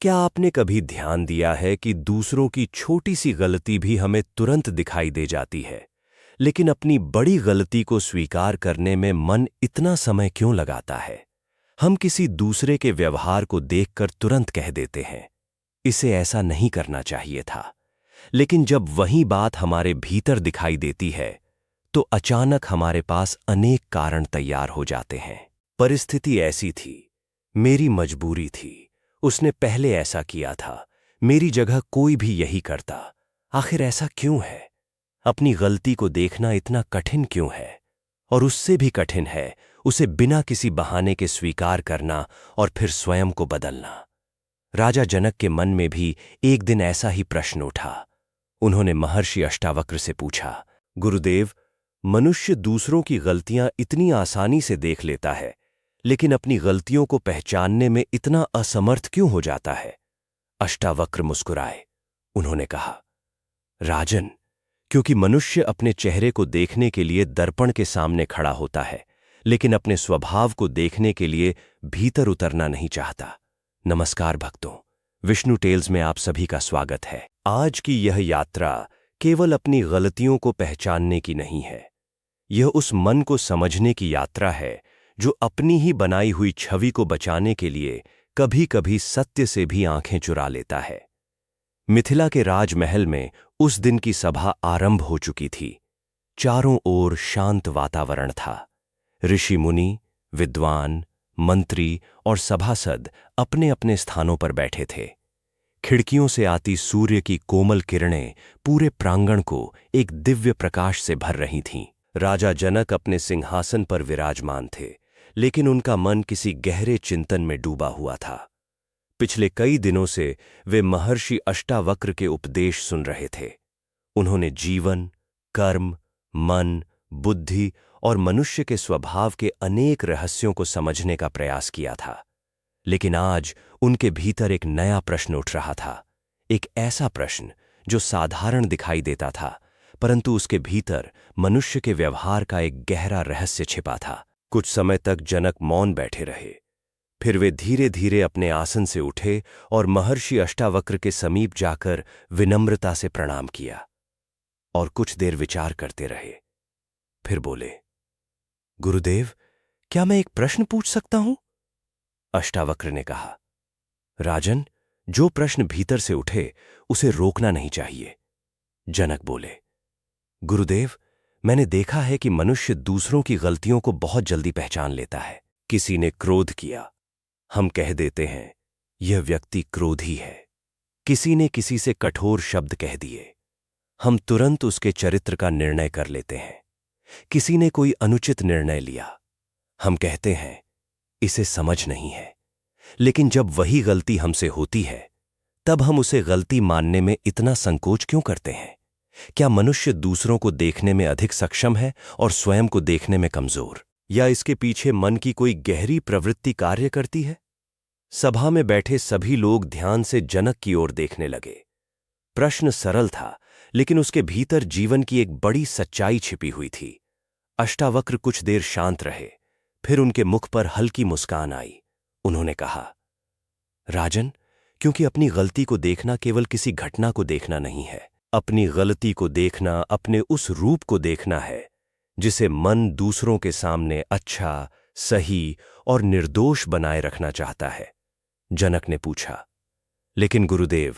क्या आपने कभी ध्यान दिया है कि दूसरों की छोटी सी गलती भी हमें तुरंत दिखाई दे जाती है, लेकिन अपनी बड़ी गलती को स्वीकार करने में मन इतना समय क्यों लगाता है? हम किसी दूसरे के व्यवहार को देखकर तुरंत कह देते हैं, इसे ऐसा नहीं करना चाहिए था। लेकिन जब वही बात हमारे भीतर दिखाई देती है, तो अचानक हमारे पास अनेक कारण तैयार हो जाते हैं। परिस्थिति ऐसी थी, मेरी मजबूरी थी, उसने पहले ऐसा किया था, मेरी जगह कोई भी यही करता। आखिर ऐसा क्यों है? अपनी गलती को देखना इतना कठिन क्यों है? और उससे भी कठिन है उसे बिना किसी बहाने के स्वीकार करना और फिर स्वयं को बदलना। राजा जनक के मन में भी एक दिन ऐसा ही प्रश्न उठा। उन्होंने महर्षि अष्टावक्र से पूछा, गुरुदेव, मनुष्य दूसरों की गलतियां इतनी आसानी से देख लेता है, लेकिन अपनी गलतियों को पहचानने में इतना असमर्थ क्यों हो जाता है? अष्टावक्र मुस्कुराए। उन्होंने कहा, राजन, क्योंकि मनुष्य अपने चेहरे को देखने के लिए दर्पण के सामने खड़ा होता है, लेकिन अपने स्वभाव को देखने के लिए भीतर उतरना नहीं चाहता। नमस्कार भक्तों, विष्णु टेल्स में आप सभी का स्वागत है। आज की यह यात्रा केवल अपनी गलतियों को पहचानने की नहीं है, यह उस मन को समझने की यात्रा है जो अपनी ही बनाई हुई छवि को बचाने के लिए कभी-कभी सत्य से भी आंखें चुरा लेता है। मिथिला के राजमहल में उस दिन की सभा आरंभ हो चुकी थी। चारों ओर शांत वातावरण था। ऋषि मुनि, विद्वान, मंत्री और सभासद अपने अपने स्थानों पर बैठे थे। खिड़कियों से आती सूर्य की कोमल किरणें पूरे प्रांगण को एक दिव्य प्रकाश से भर रही थीं। राजा जनक अपने सिंहासन पर विराजमान थे, लेकिन उनका मन किसी गहरे चिंतन में डूबा हुआ था। पिछले कई दिनों से वे महर्षि अष्टावक्र के उपदेश सुन रहे थे। उन्होंने जीवन, कर्म, मन, बुद्धि और मनुष्य के स्वभाव के अनेक रहस्यों को समझने का प्रयास किया था। लेकिन आज उनके भीतर एक नया प्रश्न उठ रहा था। एक ऐसा प्रश्न जो साधारण दिखाई देता था, परंतु उसके भीतर मनुष्य के व्यवहार का एक गहरा रहस्य छिपा था। कुछ समय तक जनक मौन बैठे रहे। फिर वे धीरे धीरे अपने आसन से उठे और महर्षि अष्टावक्र के समीप जाकर विनम्रता से प्रणाम किया और कुछ देर विचार करते रहे। फिर बोले, गुरुदेव, क्या मैं एक प्रश्न पूछ सकता हूं? अष्टावक्र ने कहा, राजन, जो प्रश्न भीतर से उठे उसे रोकना नहीं चाहिए। जनक बोले, गुरुदेव, मैंने देखा है कि मनुष्य दूसरों की गलतियों को बहुत जल्दी पहचान लेता है। किसी ने क्रोध किया, हम कह देते हैं यह व्यक्ति क्रोधी है। किसी ने किसी से कठोर शब्द कह दिए, हम तुरंत उसके चरित्र का निर्णय कर लेते हैं। किसी ने कोई अनुचित निर्णय लिया, हम कहते हैं इसे समझ नहीं है। लेकिन जब वही गलती हमसे होती है, तब हम उसे गलती मानने में इतना संकोच क्यों करते हैं? क्या मनुष्य दूसरों को देखने में अधिक सक्षम है और स्वयं को देखने में कमजोर? या इसके पीछे मन की कोई गहरी प्रवृत्ति कार्य करती है? सभा में बैठे सभी लोग ध्यान से जनक की ओर देखने लगे। प्रश्न सरल था, लेकिन उसके भीतर जीवन की एक बड़ी सच्चाई छिपी हुई थी। अष्टावक्र कुछ देर शांत रहे, फिर उनके मुख पर हल्की मुस्कान आई। उन्होंने कहा, राजन, क्योंकि अपनी गलती को देखना केवल किसी घटना को देखना नहीं है। अपनी गलती को देखना अपने उस रूप को देखना है जिसे मन दूसरों के सामने अच्छा, सही और निर्दोष बनाए रखना चाहता है। जनक ने पूछा, लेकिन गुरुदेव,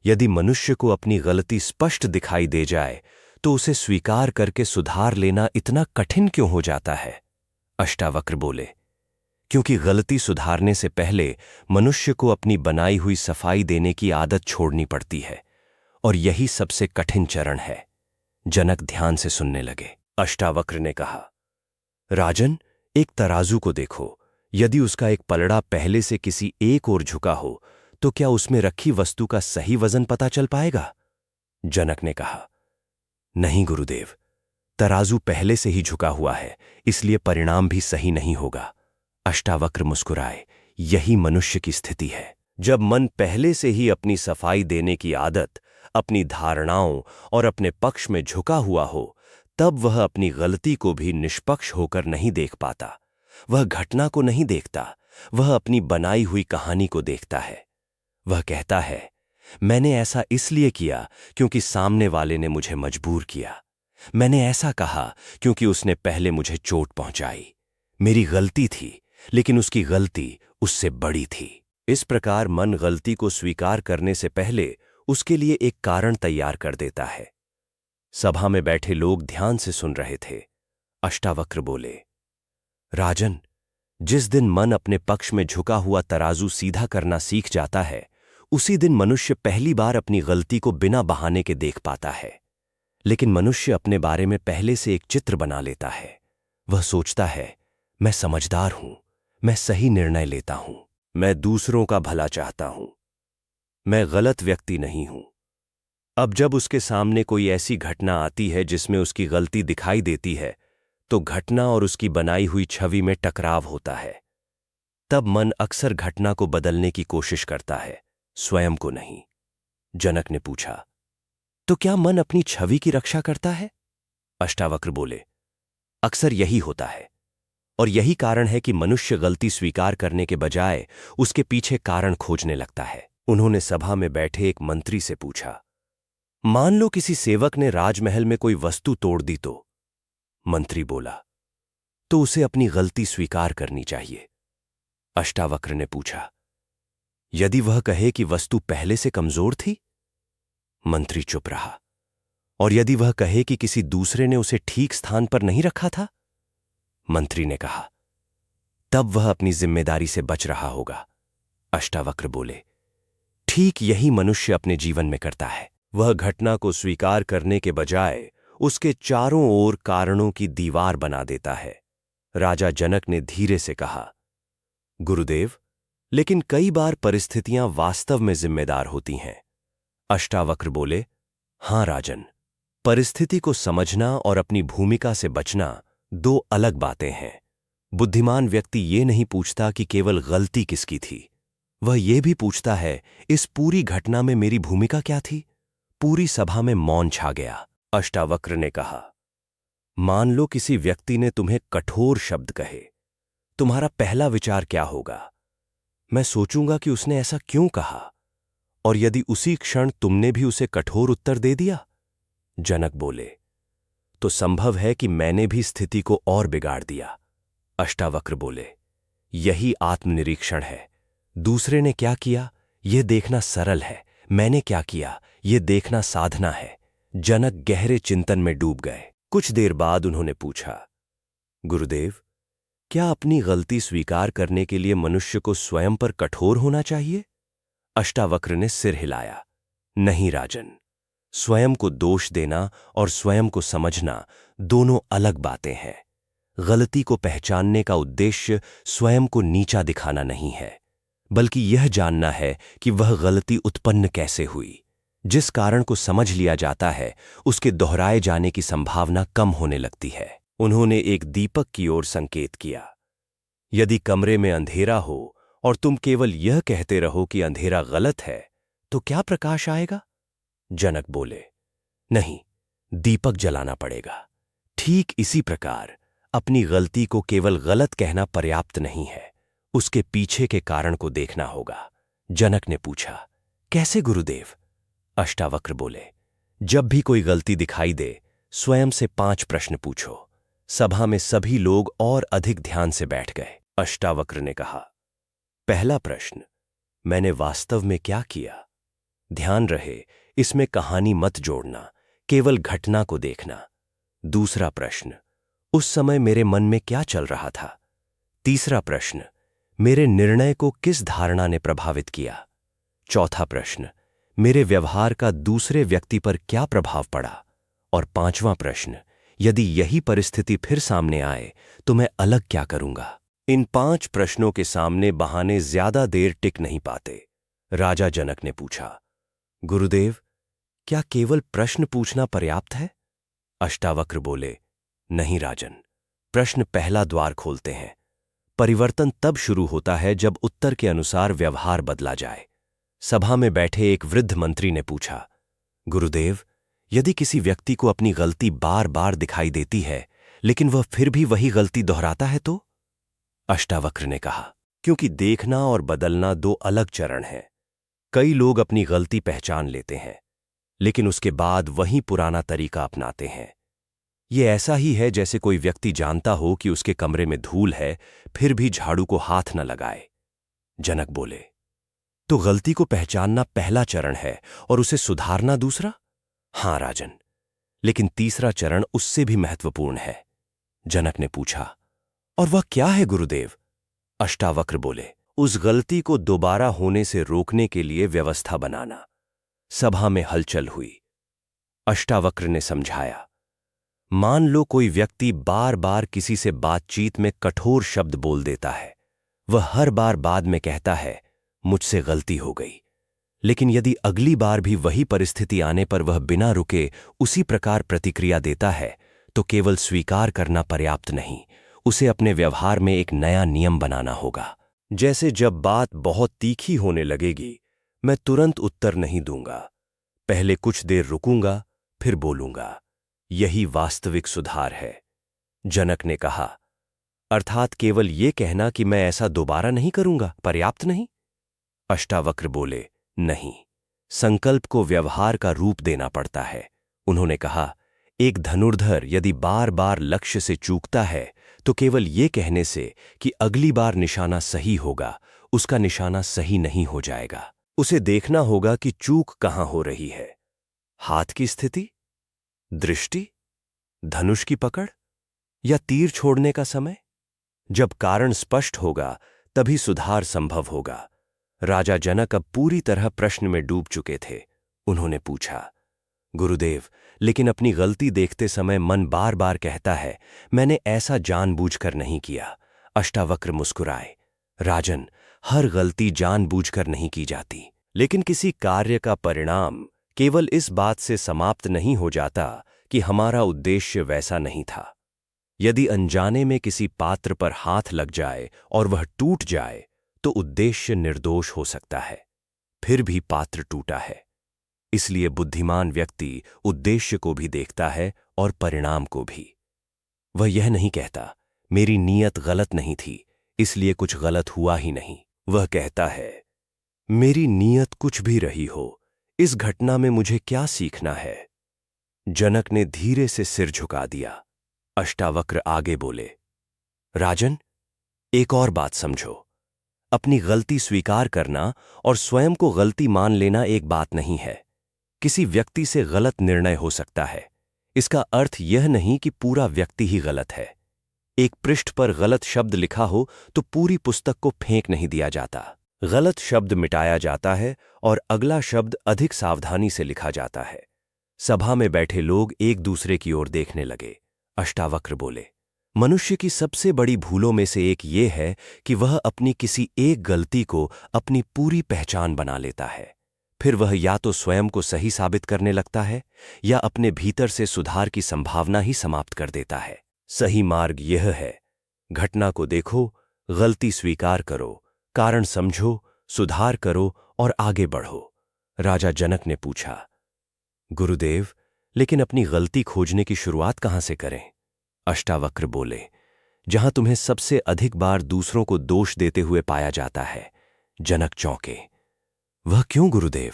यदि मनुष्य को अपनी गलती स्पष्ट दिखाई दे जाए तो उसे स्वीकार करके सुधार लेना इतना कठिन क्यों हो जाता है? अष्टावक्र बोले, क्योंकि गलती सुधारने से पहले मनुष्य को अपनी बनाई हुई सफाई देने की आदत छोड़नी पड़ती है, और यही सबसे कठिन चरण है। जनक ध्यान से सुनने लगे। अष्टावक्र ने कहा, राजन, एक तराजू को देखो। यदि उसका एक पलड़ा पहले से किसी एक ओर झुका हो, तो क्या उसमें रखी वस्तु का सही वजन पता चल पाएगा? जनक ने कहा, नहीं गुरुदेव, तराजू पहले से ही झुका हुआ है, इसलिए परिणाम भी सही नहीं होगा। अष्टावक्र मुस्कुराए, यही मनुष्य की स्थिति है। जब मन पहले से ही अपनी सफाई देने की आदत, अपनी धारणाओं और अपने पक्ष में झुका हुआ हो, तब वह अपनी गलती को भी निष्पक्ष होकर नहीं देख पाता। वह घटना को नहीं देखता, वह अपनी बनाई हुई कहानी को देखता है। वह कहता है, मैंने ऐसा इसलिए किया क्योंकि सामने वाले ने मुझे मजबूर किया। मैंने ऐसा कहा क्योंकि उसने पहले मुझे चोट पहुंचाई। मेरी गलती थी, लेकिन उसकी गलती उससे बड़ी थी। इस प्रकार मन गलती को स्वीकार करने से पहले उसके लिए एक कारण तैयार कर देता है। सभा में बैठे लोग ध्यान से सुन रहे थे। अष्टावक्र बोले, राजन, जिस दिन मन अपने पक्ष में झुका हुआ तराजू सीधा करना सीख जाता है, उसी दिन मनुष्य पहली बार अपनी गलती को बिना बहाने के देख पाता है। लेकिन मनुष्य अपने बारे में पहले से एक चित्र बना लेता है। वह सोचता है, मैं समझदार हूं, मैं सही निर्णय लेता हूं, मैं दूसरों का भला चाहता हूं, मैं गलत व्यक्ति नहीं हूं। अब जब उसके सामने कोई ऐसी घटना आती है जिसमें उसकी गलती दिखाई देती है, तो घटना और उसकी बनाई हुई छवि में टकराव होता है। तब मन अक्सर घटना को बदलने की कोशिश करता है, स्वयं को नहीं। जनक ने पूछा, तो क्या मन अपनी छवि की रक्षा करता है? अष्टावक्र बोले, अक्सर यही होता है, और यही कारण है कि मनुष्य गलती स्वीकार करने के बजाय उसके पीछे कारण खोजने लगता है। उन्होंने सभा में बैठे एक मंत्री से पूछा, मान लो किसी सेवक ने राजमहल में कोई वस्तु तोड़ दी तो? मंत्री बोला, तो उसे अपनी गलती स्वीकार करनी चाहिए। अष्टावक्र ने पूछा, यदि वह कहे कि वस्तु पहले से कमजोर थी? मंत्री चुप रहा। और यदि वह कहे कि किसी दूसरे ने उसे ठीक स्थान पर नहीं रखा था? मंत्री ने कहा, तब वह अपनी जिम्मेदारी से बच रहा होगा। अष्टावक्र बोले, ठीक यही मनुष्य अपने जीवन में करता है। वह घटना को स्वीकार करने के बजाय उसके चारों ओर कारणों की दीवार बना देता है। राजा जनक ने धीरे से कहा, गुरुदेव, लेकिन कई बार परिस्थितियां वास्तव में जिम्मेदार होती हैं। अष्टावक्र बोले, हां राजन, परिस्थिति को समझना और अपनी भूमिका से बचना दो अलग बातें हैं। बुद्धिमान व्यक्ति ये नहीं पूछता कि केवल गलती किसकी थी, वह ये भी पूछता है, इस पूरी घटना में मेरी भूमिका क्या थी? पूरी सभा में मौन छा गया। अष्टावक्र ने कहा, मान लो किसी व्यक्ति ने तुम्हें कठोर शब्द कहे, तुम्हारा पहला विचार क्या होगा? मैं सोचूंगा कि उसने ऐसा क्यों कहा, और यदि उसी क्षण तुमने भी उसे कठोर उत्तर दे दिया? जनक बोले, तो संभव है कि मैंने भी स्थिति को और बिगाड़ दिया। अष्टावक्र बोले, यही आत्मनिरीक्षण है। दूसरे ने क्या किया यह देखना सरल है, मैंने क्या किया यह देखना साधना है। जनक गहरे चिंतन में डूब गए। कुछ देर बाद उन्होंने पूछा, गुरुदेव, क्या अपनी गलती स्वीकार करने के लिए मनुष्य को स्वयं पर कठोर होना चाहिए? अष्टावक्र ने सिर हिलाया, नहीं राजन, स्वयं को दोष देना और स्वयं को समझना दोनों अलग बातें हैं। गलती को पहचानने का उद्देश्य स्वयं को नीचा दिखाना नहीं है, बल्कि यह जानना है कि वह गलती उत्पन्न कैसे हुई। जिस कारण को समझ लिया जाता है, उसके दोहराए जाने की संभावना कम होने लगती है। उन्होंने एक दीपक की ओर संकेत किया। यदि कमरे में अंधेरा हो और तुम केवल यह कहते रहो कि अंधेरा गलत है, तो क्या प्रकाश आएगा? जनक बोले, नहीं, दीपक जलाना पड़ेगा। ठीक इसी प्रकार अपनी गलती को केवल गलत कहना पर्याप्त नहीं है, उसके पीछे के कारण को देखना होगा। जनक ने पूछा, कैसे गुरुदेव? अष्टावक्र बोले, जब भी कोई गलती दिखाई दे, स्वयं से 5 प्रश्न पूछो। सभा में सभी लोग और अधिक ध्यान से बैठ गए। अष्टावक्र ने कहा, पहला प्रश्न, मैंने वास्तव में क्या किया? ध्यान रहे, इसमें कहानी मत जोड़ना, केवल घटना को देखना। दूसरा प्रश्न, उस समय मेरे मन में क्या चल रहा था? तीसरा प्रश्न, मेरे निर्णय को किस धारणा ने प्रभावित किया? चौथा प्रश्न, मेरे व्यवहार का दूसरे व्यक्ति पर क्या प्रभाव पड़ा? और 5वां प्रश्न, यदि यही परिस्थिति फिर सामने आए तो मैं अलग क्या करूंगा? इन 5 प्रश्नों के सामने बहाने ज्यादा देर टिक नहीं पाते। राजा जनक ने पूछा, गुरुदेव, क्या केवल प्रश्न पूछना पर्याप्त है? अष्टावक्र बोले, नहीं राजन, प्रश्न पहला द्वार खोलते हैं। परिवर्तन तब शुरू होता है जब उत्तर के अनुसार व्यवहार बदला जाए। सभा में बैठे एक वृद्ध मंत्री ने पूछा, गुरुदेव, यदि किसी व्यक्ति को अपनी गलती बार बार दिखाई देती है, लेकिन वह फिर भी वही गलती दोहराता है तो? अष्टावक्र ने कहा, क्योंकि देखना और बदलना 2 अलग चरण हैं। कई लोग अपनी गलती पहचान लेते हैं, लेकिन उसके बाद वही पुराना तरीका अपनाते हैं। ये ऐसा ही है जैसे कोई व्यक्ति जानता हो कि उसके कमरे में धूल है, फिर भी झाड़ू को हाथ न लगाए। जनक बोले, तो गलती को पहचानना पहला चरण है और उसे सुधारना दूसरा? हां राजन, लेकिन तीसरा चरण उससे भी महत्वपूर्ण है। जनक ने पूछा, और वह क्या है गुरुदेव? अष्टावक्र बोले, उस गलती को दोबारा होने से रोकने के लिए व्यवस्था बनाना। सभा में हलचल हुई। अष्टावक्र ने समझाया, मान लो कोई व्यक्ति बार बार किसी से बातचीत में कठोर शब्द बोल देता है। वह हर बार बाद में कहता है, मुझसे गलती हो गई। लेकिन यदि अगली बार भी वही परिस्थिति आने पर वह बिना रुके उसी प्रकार प्रतिक्रिया देता है, तो केवल स्वीकार करना पर्याप्त नहीं, उसे अपने व्यवहार में एक नया नियम बनाना होगा। जैसे जब बात बहुत तीखी होने लगेगी, मैं तुरंत उत्तर नहीं दूंगा, पहले कुछ देर रुकूंगा, फिर बोलूंगा। यही वास्तविक सुधार है। जनक ने कहा, अर्थात केवल यह कहना कि मैं ऐसा दोबारा नहीं करूंगा पर्याप्त नहीं? अष्टावक्र बोले, नहीं, संकल्प को व्यवहार का रूप देना पड़ता है। उन्होंने कहा, एक धनुर्धर यदि बार बार लक्ष्य से चूकता है तो केवल यह कहने से कि अगली बार निशाना सही होगा, उसका निशाना सही नहीं हो जाएगा। उसे देखना होगा कि चूक कहां हो रही है। हाथ की स्थिति, दृष्टि, धनुष की पकड़ या तीर छोड़ने का समय? जब कारण स्पष्ट होगा तभी सुधार संभव होगा। राजा जनक अब पूरी तरह प्रश्न में डूब चुके थे। उन्होंने पूछा, गुरुदेव, लेकिन अपनी गलती देखते समय मन बार बार कहता है, मैंने ऐसा जानबूझकर नहीं किया। अष्टावक्र मुस्कुराए, राजन, हर गलती जानबूझकर नहीं की जाती, लेकिन किसी कार्य का परिणाम केवल इस बात से समाप्त नहीं हो जाता कि हमारा उद्देश्य वैसा नहीं था। यदि अनजाने में किसी पात्र पर हाथ लग जाए और वह टूट जाए तो उद्देश्य निर्दोष हो सकता है, फिर भी पात्र टूटा है। इसलिए बुद्धिमान व्यक्ति उद्देश्य को भी देखता है और परिणाम को भी। वह यह नहीं कहता, मेरी नीयत गलत नहीं थी, इसलिए कुछ गलत हुआ ही नहीं। वह कहता है, मेरी नीयत कुछ भी रही हो, इस घटना में मुझे क्या सीखना है? जनक ने धीरे से सिर झुका दिया। अष्टावक्र आगे बोले, राजन, एक और बात समझो। अपनी गलती स्वीकार करना और स्वयं को गलती मान लेना एक बात नहीं है। किसी व्यक्ति से गलत निर्णय हो सकता है, इसका अर्थ यह नहीं कि पूरा व्यक्ति ही गलत है। एक पृष्ठ पर गलत शब्द लिखा हो तो पूरी पुस्तक को फेंक नहीं दिया जाता। गलत शब्द मिटाया जाता है और अगला शब्द अधिक सावधानी से लिखा जाता है। सभा में बैठे लोग एक दूसरे की ओर देखने लगे। अष्टावक्र बोले, मनुष्य की सबसे बड़ी भूलों में से एक ये है कि वह अपनी किसी एक गलती को अपनी पूरी पहचान बना लेता है। फिर वह या तो स्वयं को सही साबित करने लगता है या अपने भीतर से सुधार की संभावना ही समाप्त कर देता है। सही मार्ग यह है, घटना को देखो, गलती स्वीकार करो, कारण समझो, सुधार करो और आगे बढ़ो। राजा जनक ने पूछा, गुरुदेव, लेकिन अपनी गलती खोजने की शुरुआत कहां से करें? अष्टावक्र बोले, जहां तुम्हें सबसे अधिक बार दूसरों को दोष देते हुए पाया जाता है। जनक चौंके। वह क्यों गुरुदेव?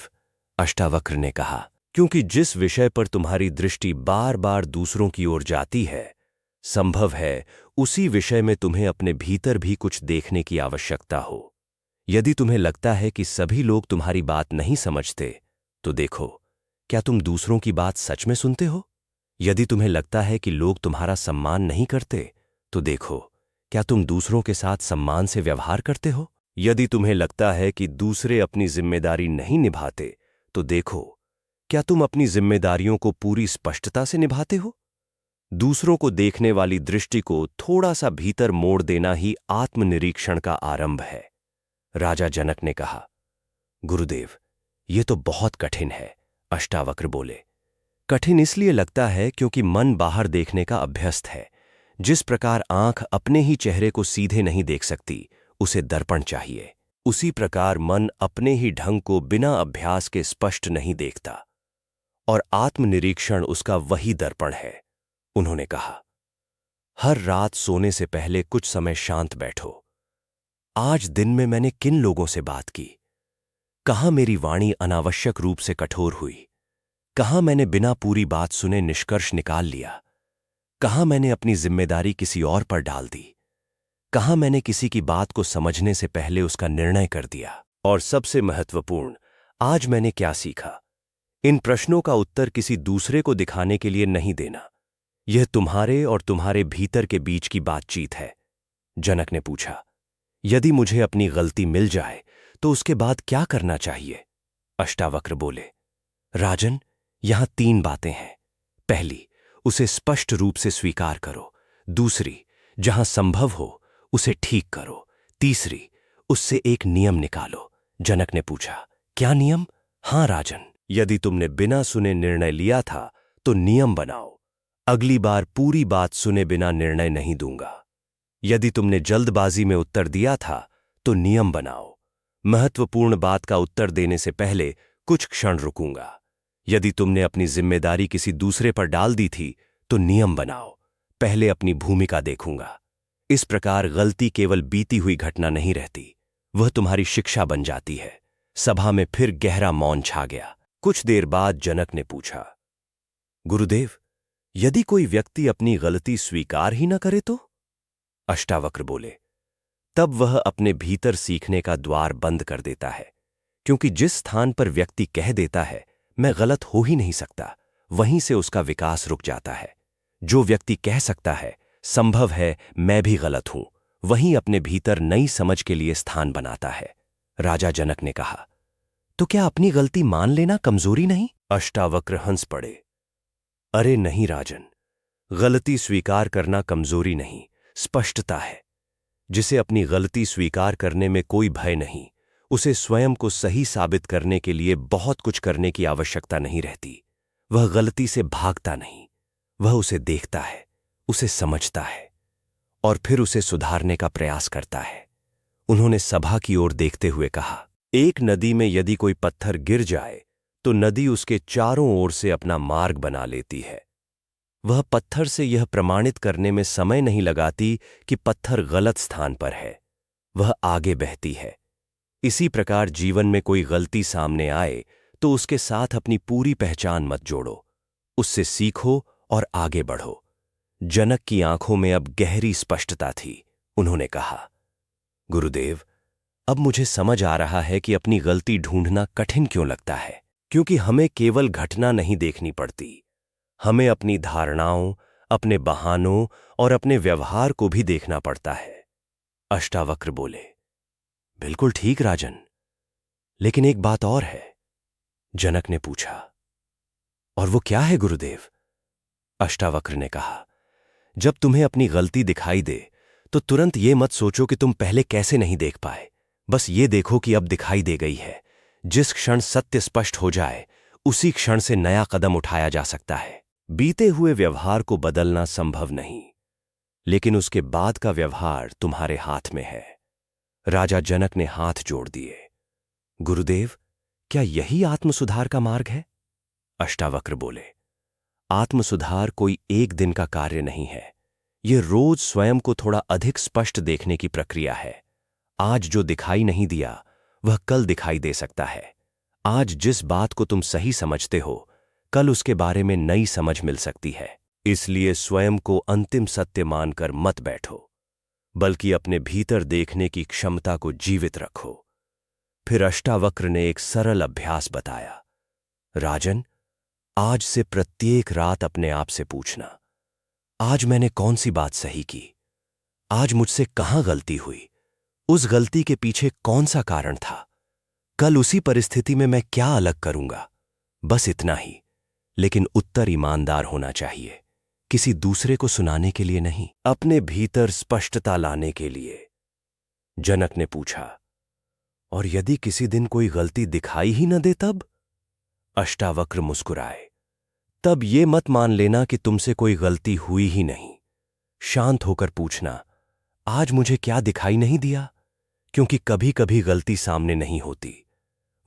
अष्टावक्र ने कहा, क्योंकि जिस विषय पर तुम्हारी दृष्टि बार बार दूसरों की ओर जाती है, संभव है उसी विषय में तुम्हें अपने भीतर भी कुछ देखने की आवश्यकता हो। यदि तुम्हें लगता है कि सभी लोग तुम्हारी बात नहीं समझते, तो देखो, क्या तुम दूसरों की बात सच में सुनते हो? यदि तुम्हें लगता है कि लोग तुम्हारा सम्मान नहीं करते, तो देखो, क्या तुम दूसरों के साथ सम्मान से व्यवहार करते हो? यदि तुम्हें लगता है कि दूसरे अपनी जिम्मेदारी नहीं निभाते, तो देखो, क्या तुम अपनी जिम्मेदारियों को पूरी स्पष्टता से निभाते हो? दूसरों को देखने वाली दृष्टि को थोड़ा सा भीतर मोड़ देना ही आत्मनिरीक्षण का आरंभ है। राजा जनक ने कहा, गुरुदेव, ये तो बहुत कठिन है। अष्टावक्र बोले, कठिन इसलिए लगता है क्योंकि मन बाहर देखने का अभ्यस्त है। जिस प्रकार आंख अपने ही चेहरे को सीधे नहीं देख सकती, उसे दर्पण चाहिए, उसी प्रकार मन अपने ही ढंग को बिना अभ्यास के स्पष्ट नहीं देखता, और आत्मनिरीक्षण उसका वही दर्पण है। उन्होंने कहा, हर रात सोने से पहले कुछ समय शांत बैठो। आज दिन में मैंने किन लोगों से बात की? कहाँ मेरी वाणी अनावश्यक रूप से कठोर हुई? कहाँ मैंने बिना पूरी बात सुने निष्कर्ष निकाल लिया? कहाँ मैंने अपनी जिम्मेदारी किसी और पर डाल दी? कहाँ मैंने किसी की बात को समझने से पहले उसका निर्णय कर दिया? और सबसे महत्वपूर्ण, आज मैंने क्या सीखा? इन प्रश्नों का उत्तर किसी दूसरे को दिखाने के लिए नहीं देना। यह तुम्हारे और तुम्हारे भीतर के बीच की बातचीत है। जनक ने पूछा, यदि मुझे अपनी गलती मिल जाए तो उसके बाद क्या करना चाहिए? अष्टावक्र बोले, राजन, यहां 3 बातें हैं। पहली, उसे स्पष्ट रूप से स्वीकार करो। दूसरी, जहां संभव हो उसे ठीक करो। तीसरी, उससे एक नियम निकालो। जनक ने पूछा, क्या नियम? हां राजन, यदि तुमने बिना सुने निर्णय लिया था तो नियम बनाओ। अगली बार पूरी बात सुने बिना निर्णय नहीं दूंगा। यदि तुमने जल्दबाजी में उत्तर दिया था तो नियम बनाओ। महत्वपूर्ण बात का उत्तर देने से पहले कुछ क्षण रुकूंगा। यदि तुमने अपनी जिम्मेदारी किसी दूसरे पर डाल दी थी तो नियम बनाओ। पहले अपनी भूमिका देखूंगा। इस प्रकार गलती केवल बीती हुई घटना नहीं रहती, वह तुम्हारी शिक्षा बन जाती है। सभा में फिर गहरा मौन छा गया। कुछ देर बाद जनक ने पूछा, गुरुदेव, यदि कोई व्यक्ति अपनी गलती स्वीकार ही न करे तो? अष्टावक्र बोले, तब वह अपने भीतर सीखने का द्वार बंद कर देता है, क्योंकि जिस स्थान पर व्यक्ति कह देता है मैं गलत हो ही नहीं सकता, वहीं से उसका विकास रुक जाता है। जो व्यक्ति कह सकता है संभव है मैं भी गलत हूं, वहीं अपने भीतर नई समझ के लिए स्थान बनाता है। राजा जनक ने कहा, तो क्या अपनी गलती मान लेना कमजोरी नहीं? अष्टावक्र हंस पड़े, अरे नहीं राजन, गलती स्वीकार करना कमजोरी नहीं, स्पष्टता है। जिसे अपनी गलती स्वीकार करने में कोई भय नहीं, उसे स्वयं को सही साबित करने के लिए बहुत कुछ करने की आवश्यकता नहीं रहती। वह गलती से भागता नहीं, वह उसे देखता है, उसे समझता है और फिर उसे सुधारने का प्रयास करता है। उन्होंने सभा की ओर देखते हुए कहा, एक नदी में यदि कोई पत्थर गिर जाए तो नदी उसके चारों ओर से अपना मार्ग बना लेती है। वह पत्थर से यह प्रमाणित करने में समय नहीं लगाती कि पत्थर गलत स्थान पर है, वह आगे बहती है। इसी प्रकार जीवन में कोई गलती सामने आए तो उसके साथ अपनी पूरी पहचान मत जोड़ो, उससे सीखो और आगे बढ़ो। जनक की आंखों में अब गहरी स्पष्टता थी। उन्होंने कहा, गुरुदेव, अब मुझे समझ आ रहा है कि अपनी गलती ढूंढना कठिन क्यों लगता है, क्योंकि हमें केवल घटना नहीं देखनी पड़ती, हमें अपनी धारणाओं, अपने बहानों और अपने व्यवहार को भी देखना पड़ता है। अष्टावक्र बोले, बिल्कुल ठीक राजन, लेकिन एक बात और है। जनक ने पूछा, और वो क्या है गुरुदेव? अष्टावक्र ने कहा, जब तुम्हें अपनी गलती दिखाई दे तो तुरंत ये मत सोचो कि तुम पहले कैसे नहीं देख पाए, बस ये देखो कि अब दिखाई दे गई है। जिस क्षण सत्य स्पष्ट हो जाए उसी क्षण से नया कदम उठाया जा सकता है। बीते हुए व्यवहार को बदलना संभव नहीं, लेकिन उसके बाद का व्यवहार तुम्हारे हाथ में है। राजा जनक ने हाथ जोड़ दिए। गुरुदेव, क्या यही आत्मसुधार का मार्ग है? अष्टावक्र बोले, आत्मसुधार कोई एक दिन का कार्य नहीं है, यह रोज स्वयं को थोड़ा अधिक स्पष्ट देखने की प्रक्रिया है। आज जो दिखाई नहीं दिया वह कल दिखाई दे सकता है। आज जिस बात को तुम सही समझते हो कल उसके बारे में नई समझ मिल सकती है। इसलिए स्वयं को अंतिम सत्य मानकर मत बैठो, बल्कि अपने भीतर देखने की क्षमता को जीवित रखो। फिर अष्टावक्र ने एक सरल अभ्यास बताया, राजन, आज से प्रत्येक रात अपने आप से पूछना, आज मैंने कौन सी बात सही की, आज मुझसे कहां गलती हुई, उस गलती के पीछे कौन सा कारण था, कल उसी परिस्थिति में मैं क्या अलग करूंगा। बस इतना ही, लेकिन उत्तर ईमानदार होना चाहिए, किसी दूसरे को सुनाने के लिए नहीं, अपने भीतर स्पष्टता लाने के लिए। जनक ने पूछा, और यदि किसी दिन कोई गलती दिखाई ही न दे तब? अष्टावक्र मुस्कुराए, तब ये मत मान लेना कि तुमसे कोई गलती हुई ही नहीं। शांत होकर पूछना, आज मुझे क्या दिखाई नहीं दिया? क्योंकि कभी कभी गलती सामने नहीं होती,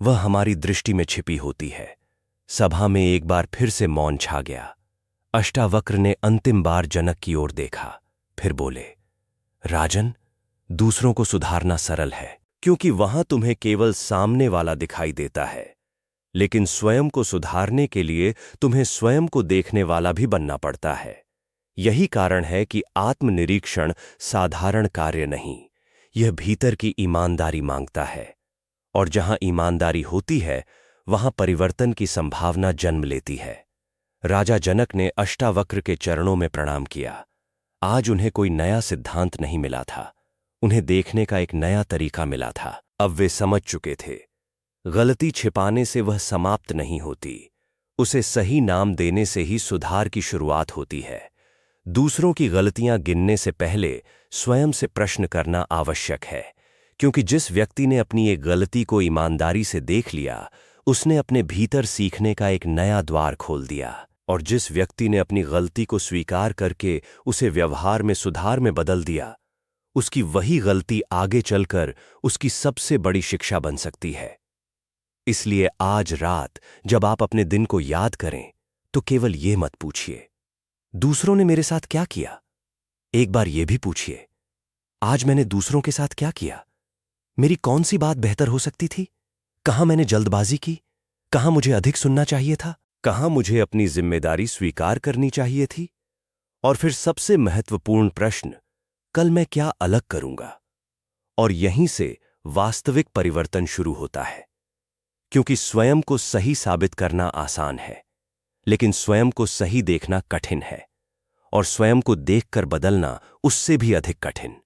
वह हमारी दृष्टि में छिपी होती है। सभा में एक बार फिर से मौन छा गया। अष्टावक्र ने अंतिम बार जनक की ओर देखा, फिर बोले, राजन, दूसरों को सुधारना सरल है, क्योंकि वहां तुम्हें केवल सामने वाला दिखाई देता है, लेकिन स्वयं को सुधारने के लिए तुम्हें स्वयं को देखने वाला भी बनना पड़ता है। यही कारण है कि आत्मनिरीक्षण साधारण कार्य नहीं, यह भीतर की ईमानदारी मांगता है। और जहां ईमानदारी होती है, वहां परिवर्तन की संभावना जन्म लेती है। राजा जनक ने अष्टावक्र के चरणों में प्रणाम किया। आज उन्हें कोई नया सिद्धांत नहीं मिला था, उन्हें देखने का एक नया तरीका मिला था। अब वे समझ चुके थे, गलती छिपाने से वह समाप्त नहीं होती, उसे सही नाम देने से ही सुधार की शुरुआत होती है। दूसरों की गलतियां गिनने से पहले स्वयं से प्रश्न करना आवश्यक है, क्योंकि जिस व्यक्ति ने अपनी एक गलती को ईमानदारी से देख लिया, उसने अपने भीतर सीखने का एक नया द्वार खोल दिया। और जिस व्यक्ति ने अपनी गलती को स्वीकार करके उसे व्यवहार में सुधार में बदल दिया, उसकी वही गलती आगे चलकर उसकी सबसे बड़ी शिक्षा बन सकती है। इसलिए आज रात जब आप अपने दिन को याद करें, तो केवल ये मत पूछिए, दूसरों ने मेरे साथ क्या किया। एक बार यह भी पूछिए, आज मैंने दूसरों के साथ क्या किया। मेरी कौन सी बात बेहतर हो सकती थी? कहां मैंने जल्दबाजी की? कहां मुझे अधिक सुनना चाहिए था? कहां मुझे अपनी जिम्मेदारी स्वीकार करनी चाहिए थी? और फिर सबसे महत्वपूर्ण प्रश्न, कल मैं क्या अलग करूंगा? और यहीं से वास्तविक परिवर्तन शुरू होता है। क्योंकि स्वयं को सही साबित करना आसान है, लेकिन स्वयं को सही देखना कठिन है, और स्वयं को देखकर बदलना उससे भी अधिक कठिन।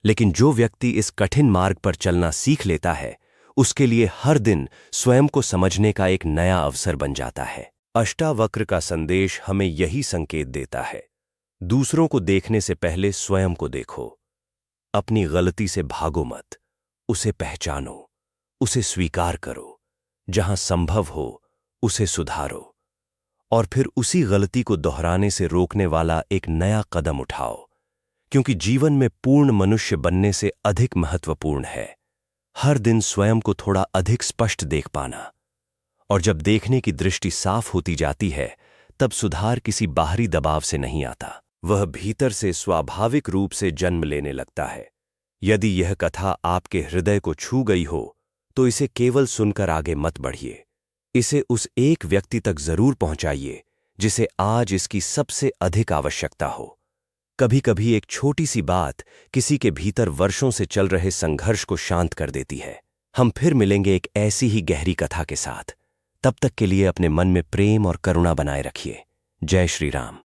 लेकिन जो व्यक्ति इस कठिन मार्ग पर चलना सीख लेता है, उसके लिए हर दिन स्वयं को समझने का एक नया अवसर बन जाता है। अष्टावक्र का संदेश हमें यही संकेत देता है, दूसरों को देखने से पहले स्वयं को देखो। अपनी गलती से भागो मत, उसे पहचानो, उसे स्वीकार करो, जहां संभव हो उसे सुधारो, और फिर उसी गलती को दोहराने से रोकने वाला एक नया कदम उठाओ। क्योंकि जीवन में पूर्ण मनुष्य बनने से अधिक महत्वपूर्ण है हर दिन स्वयं को थोड़ा अधिक स्पष्ट देख पाना। और जब देखने की दृष्टि साफ होती जाती है, तब सुधार किसी बाहरी दबाव से नहीं आता, वह भीतर से स्वाभाविक रूप से जन्म लेने लगता है। यदि यह कथा आपके हृदय को छू गई हो, तो इसे केवल सुनकर आगे मत बढ़िए, इसे उस एक व्यक्ति तक जरूर पहुंचाइए जिसे आज इसकी सबसे अधिक आवश्यकता हो। कभी कभी एक छोटी सी बात किसी के भीतर वर्षों से चल रहे संघर्ष को शांत कर देती है। हम फिर मिलेंगे एक ऐसी ही गहरी कथा के साथ। तब तक के लिए अपने मन में प्रेम और करुणा बनाए रखिए। जय श्री राम।